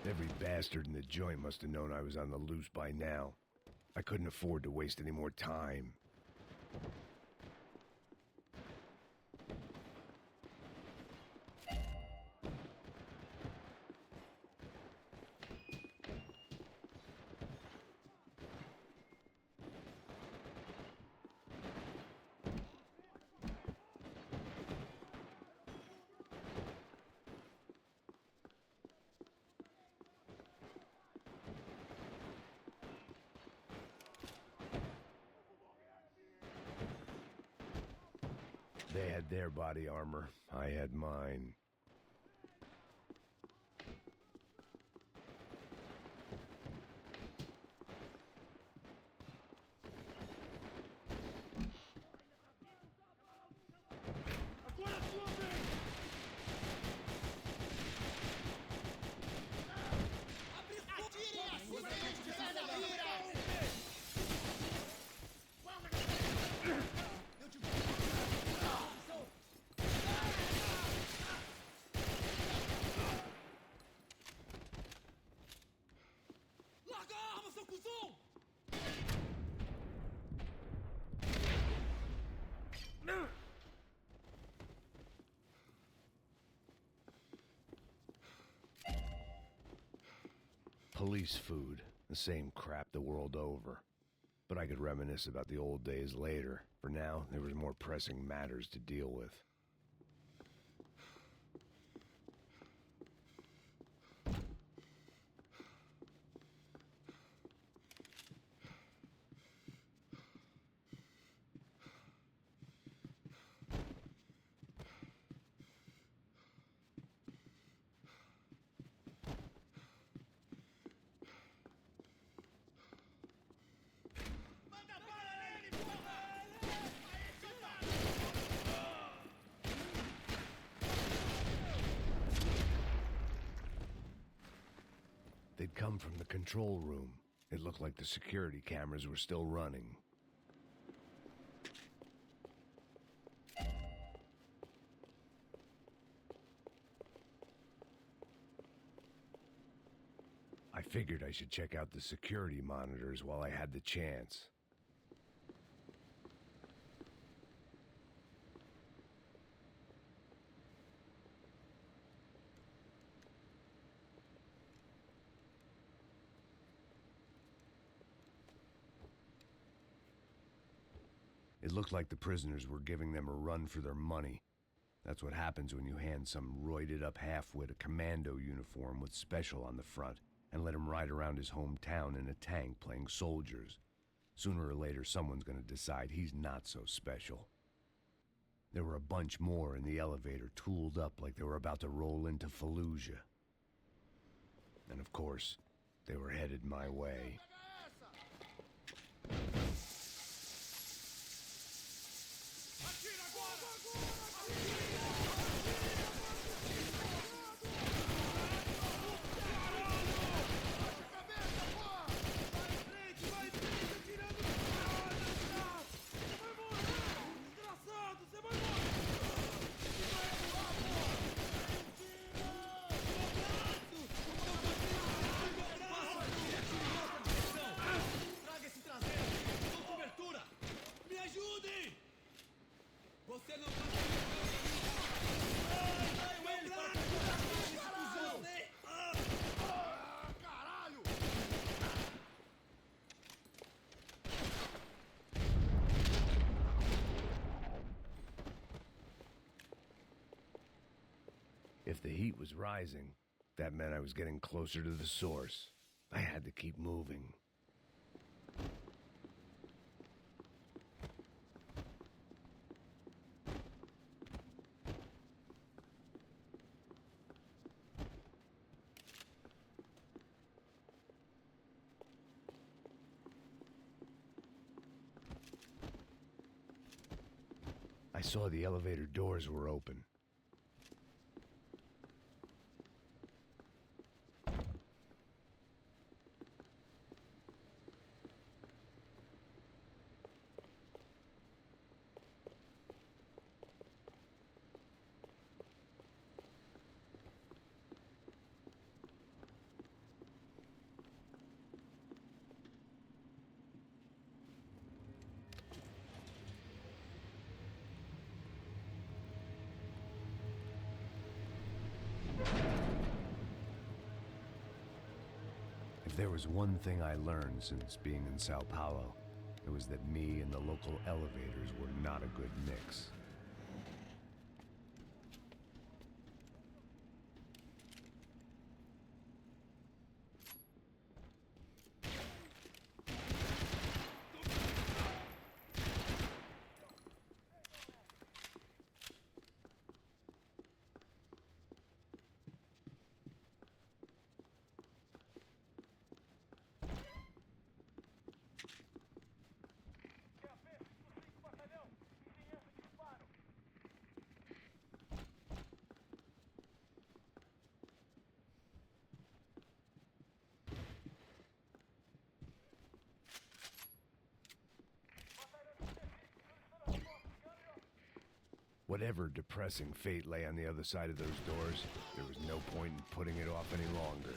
Every bastard in the joint must have known I was on the loose by now. I couldn't afford to waste any more time. They had their body armor. I had mine. Police food, the same crap the world over. But I could reminisce about the old days later. For now, there was more pressing matters to deal with. They'd come from the control room. It looked like the security cameras were still running. I figured I should check out the security monitors while I had the chance. It looked like the prisoners were giving them a run for their money. That's what happens when you hand some roided-up halfwit a commando uniform with special on the front and let him ride around his hometown in a tank playing soldiers. Sooner or later, someone's going to decide he's not so special. There were a bunch more in the elevator, tooled up like they were about to roll into Fallujah. And of course, they were headed my way. Você não caralho! If the heat was rising, that meant I was getting closer to the source. I had to keep moving. I saw the elevator doors were open. If there was one thing I learned since being in São Paulo, it was that me and the local elevators were not a good mix. Whatever depressing fate lay on the other side of those doors, there was no point in putting it off any longer.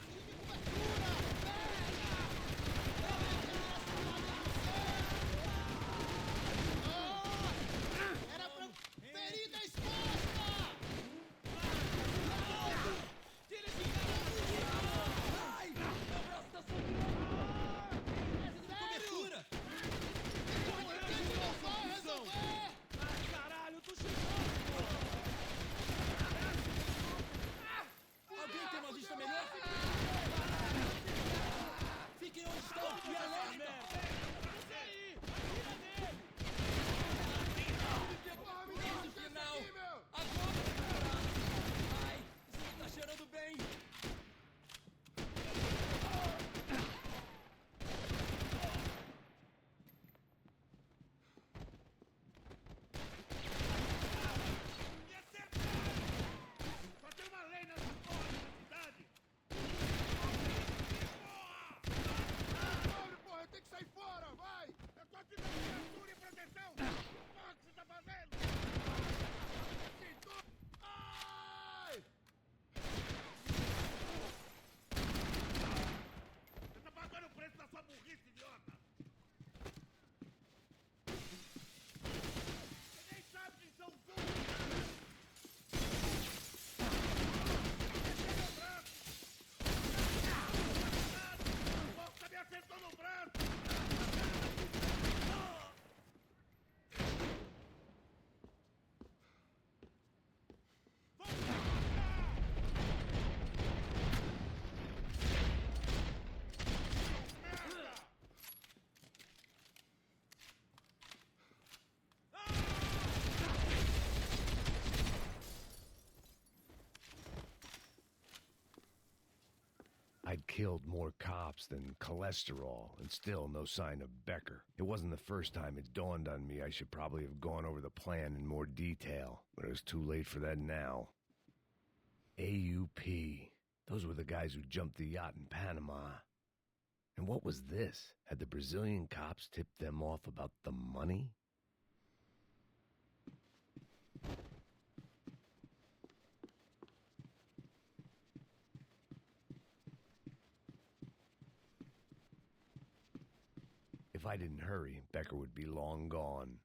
I'd killed more cops than cholesterol, and still no sign of Becker. It wasn't the first time it dawned on me I should probably have gone over the plan in more detail, but it was too late for that now. AUP. Those were the guys who jumped the yacht in Panama. And what was this? Had the Brazilian cops tipped them off about the money? If I didn't hurry, Becker would be long gone.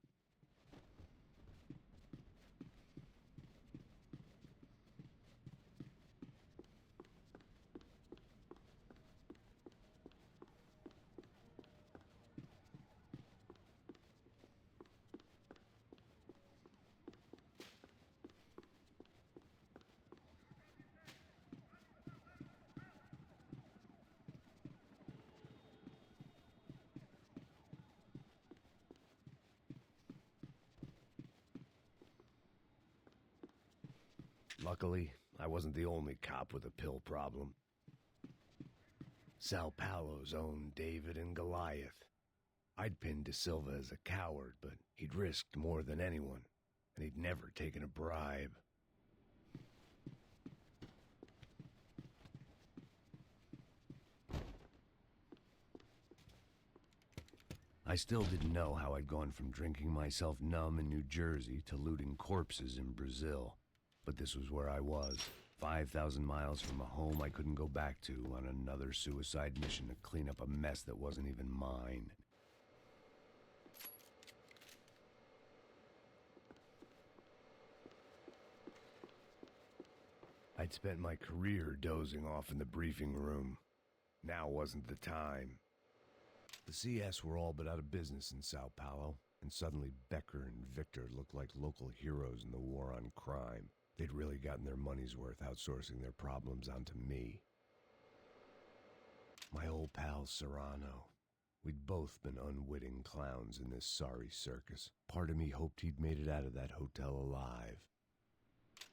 Luckily, I wasn't the only cop with a pill problem. São Paulo's own David and Goliath. I'd pinned De Silva as a coward, but he'd risked more than anyone, and he'd never taken a bribe. I still didn't know how I'd gone from drinking myself numb in New Jersey to looting corpses in Brazil. But this was where I was, 5,000 miles from a home I couldn't go back to on another suicide mission to clean up a mess that wasn't even mine. I'd spent my career dozing off in the briefing room. Now wasn't the time. The CS were all but out of business in Sao Paulo, and suddenly Becker and Victor looked like local heroes in the war on crime. They'd really gotten their money's worth outsourcing their problems onto me. My old pal Serrano. We'd both been unwitting clowns in this sorry circus. Part of me hoped he'd made it out of that hotel alive.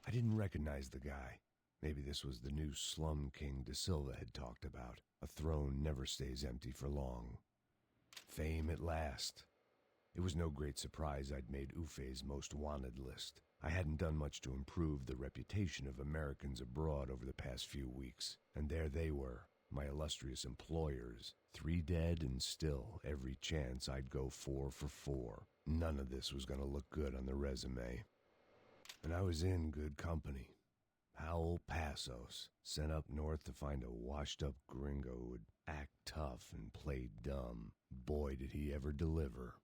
I didn't recognize the guy. Maybe this was the new slum king De Silva had talked about. A throne never stays empty for long. Fame at last. It was no great surprise I'd made Ufe's most wanted list. I hadn't done much to improve the reputation of Americans abroad over the past few weeks, and there they were, my illustrious employers, 3 dead and still every chance I'd go 4 for 4. None of this was going to look good on the resume. And I was in good company. Howell Passos, sent up north to find a washed-up gringo who would act tough and play dumb. Boy, did he ever deliver.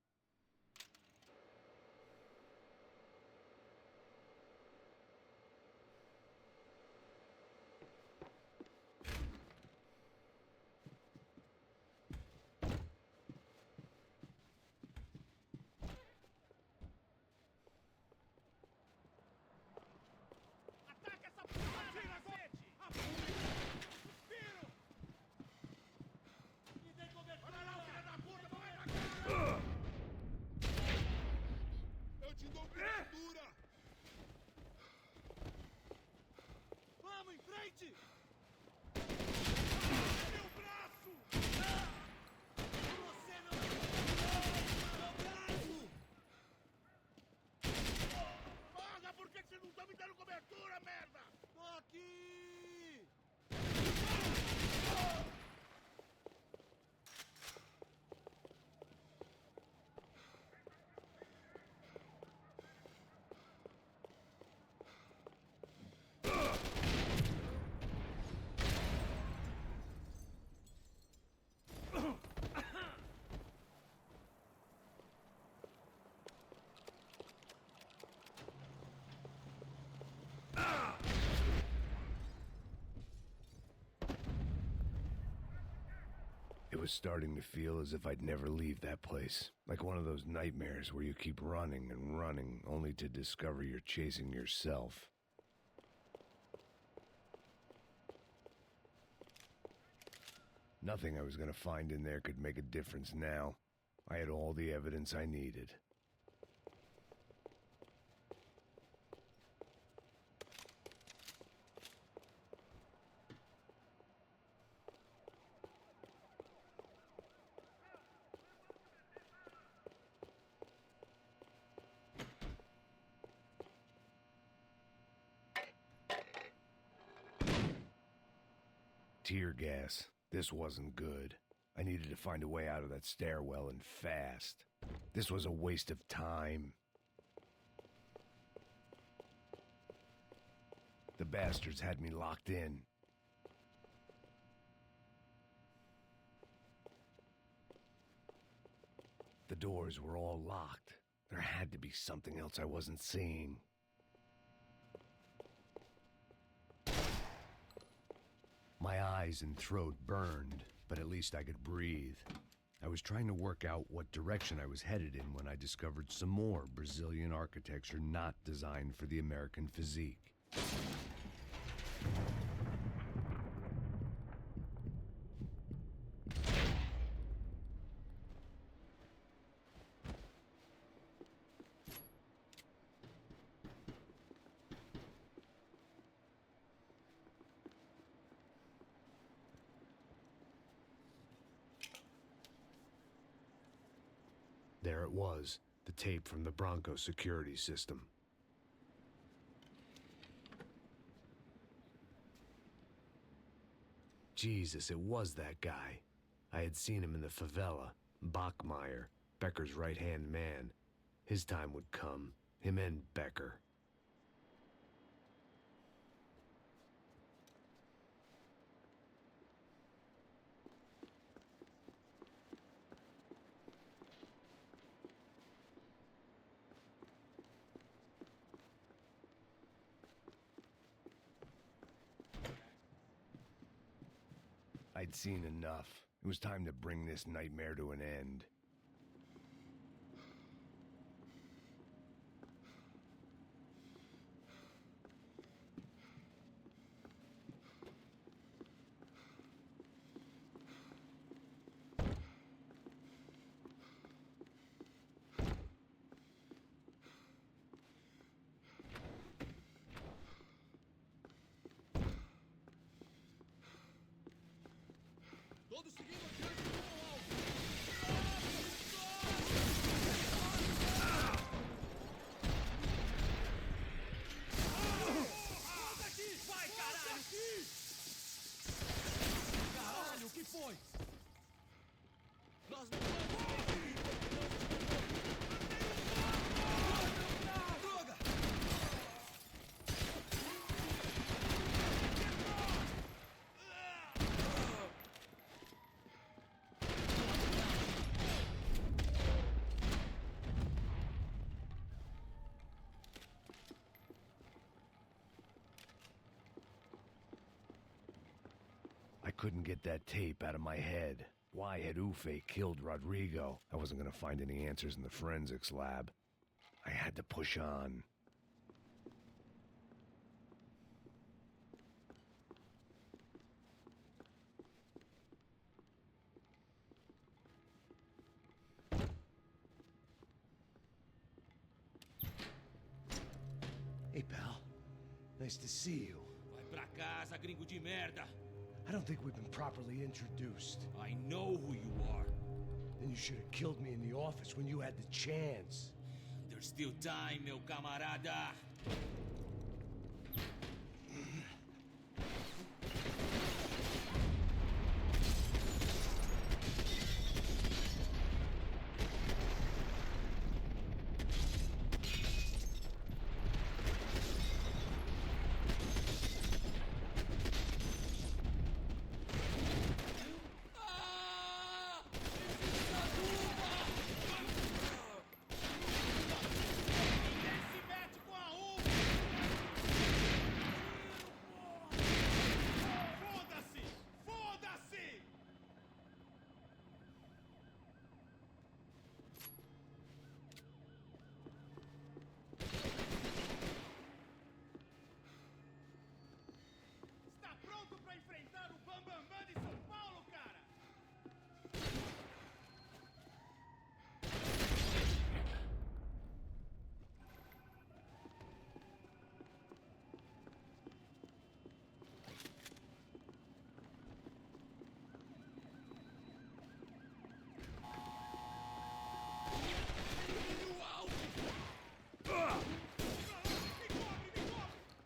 It was starting to feel as if I'd never leave that place. Like one of those nightmares where you keep running and running, only to discover you're chasing yourself. Nothing I was going to find in there could make a difference now. I had all the evidence I needed. Tear gas. This wasn't good. I needed to find a way out of that stairwell and fast. This was a waste of time. The bastards had me locked in. The doors were all locked. There had to be something else I wasn't seeing. My eyes and throat burned, but at least I could breathe. I was trying to work out what direction I was headed in when I discovered some more Brazilian architecture not designed for the American physique. There it was, the tape from the Bronco security system. Jesus, it was that guy. I had seen him in the favela, Bachmeyer, Becker's right-hand man. His time would come, him and Becker. I I'd seen enough. It was time to bring this nightmare to an end. Todos seguindo adiante com o alvo. Volta aqui! Vai, caralho! Caralho, o que foi? Nós não vamos! Droga! I couldn't get that tape out of my head. Why had Ufe killed Rodrigo? I wasn't gonna find any answers in the forensics lab. I had to push on. Hey, pal. Nice to see you. Vai pra casa, gringo de merda! I don't think we've been properly introduced. I know who you are. Then you should have killed me in the office when you had the chance. There's still time, meu camarada. Enfrentar o Bambambam de São Paulo, cara!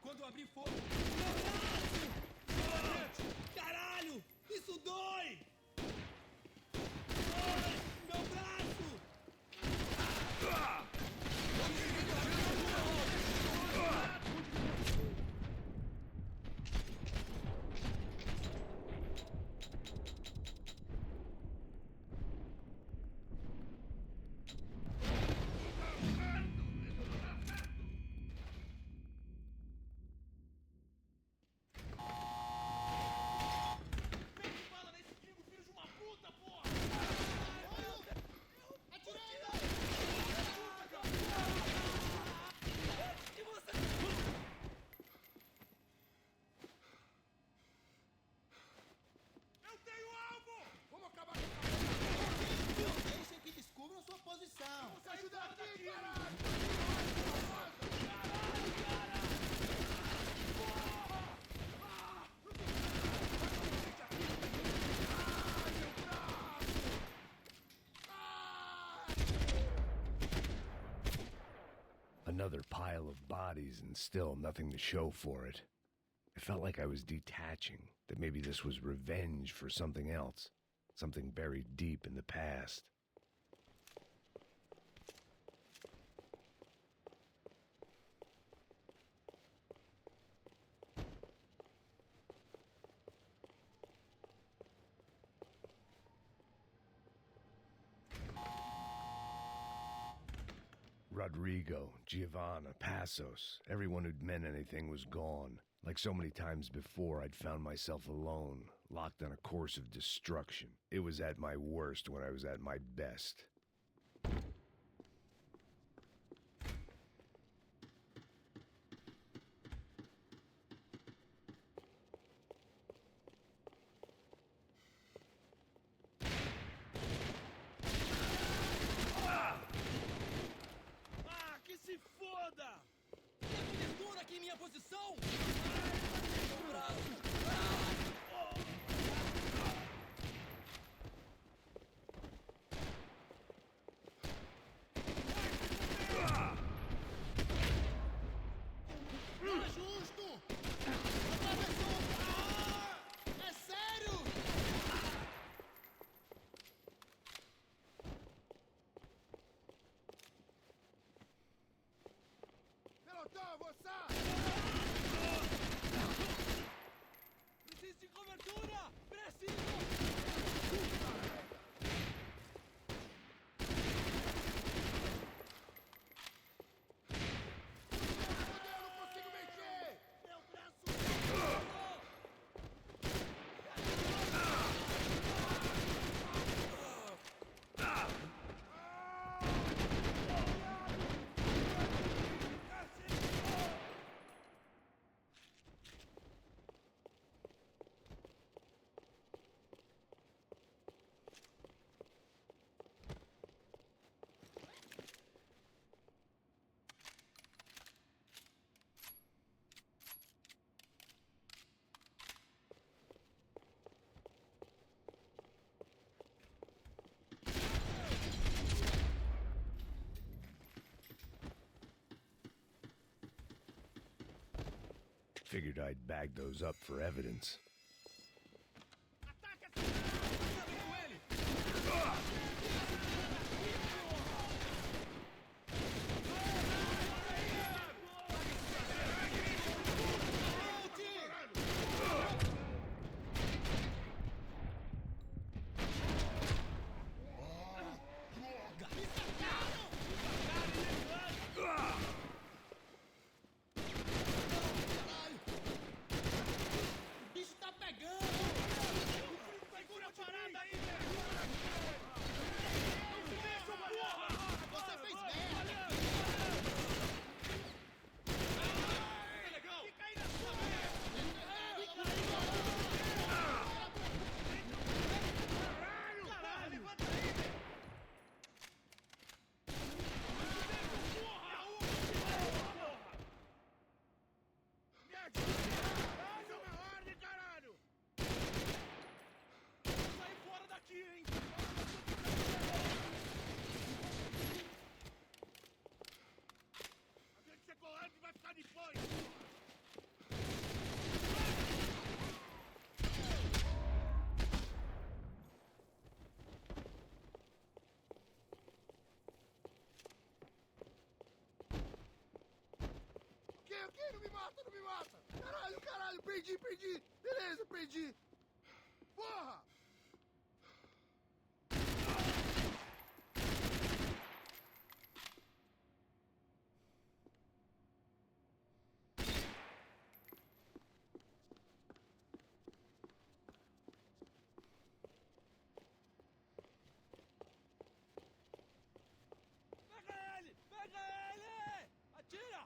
Quando abrir fogo... Caralho! Isso dói! Ai, meu braço! Another pile of bodies and still nothing to show for it. It felt like I was detaching, that maybe this was revenge for something else, something buried deep in the past. Rodrigo, Giovanna, Passos, everyone who'd meant anything was gone. Like so many times before, I'd found myself alone, locked on a course of destruction. It was at my worst when I was at my best. Ah, que se foda! Tem cobertura aqui em minha posição? Meu braço! Não é justo! Atravessou! É sério! Pelotão, você! Preciso de cobertura! Preciso! Eu não consigo mexer! Meu braço! Figured I'd bag those up for evidence. Ataca essa merda! Com ele! O bicho tá pegando! Segura a parada aí, velho! Você fez merda! Tá legal? Fica aí na sua, Caralho, levanta aí, velho! Me ajuda! Essa é uma ordem, caralho! Sai fora daqui, hein! A gente chegou antes e vai ficar depois! O quê? Não me mata, não me mata! Caralho, perdi! Beleza, perdi! Porra! Pega ele! Pega ele! Atira!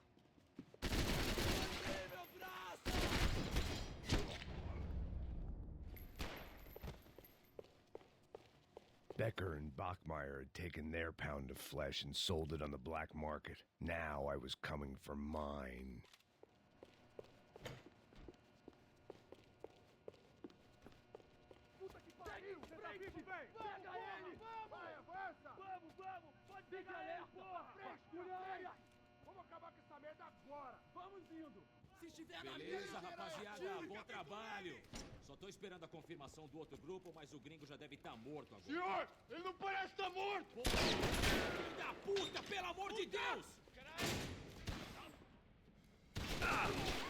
Ai, meu braço! Becker and Bachmeyer had taken their pound of flesh and sold it on the black market. Now I was coming for mine. Puta que pariu! Você tá vivo, velho! Pega ele! Vai, avança! Vamos! Pode pegar ele, porra! Frescura! Vamos acabar com essa merda agora! Vamos indo! Se estiver na Beleza, minha, rapaziada, atire, bom trabalho. Só tô esperando a confirmação do outro grupo, mas o Gringo já deve estar morto agora. Senhor, ele não parece estar morto! Filho da puta, pelo amor de Deus! Caralho!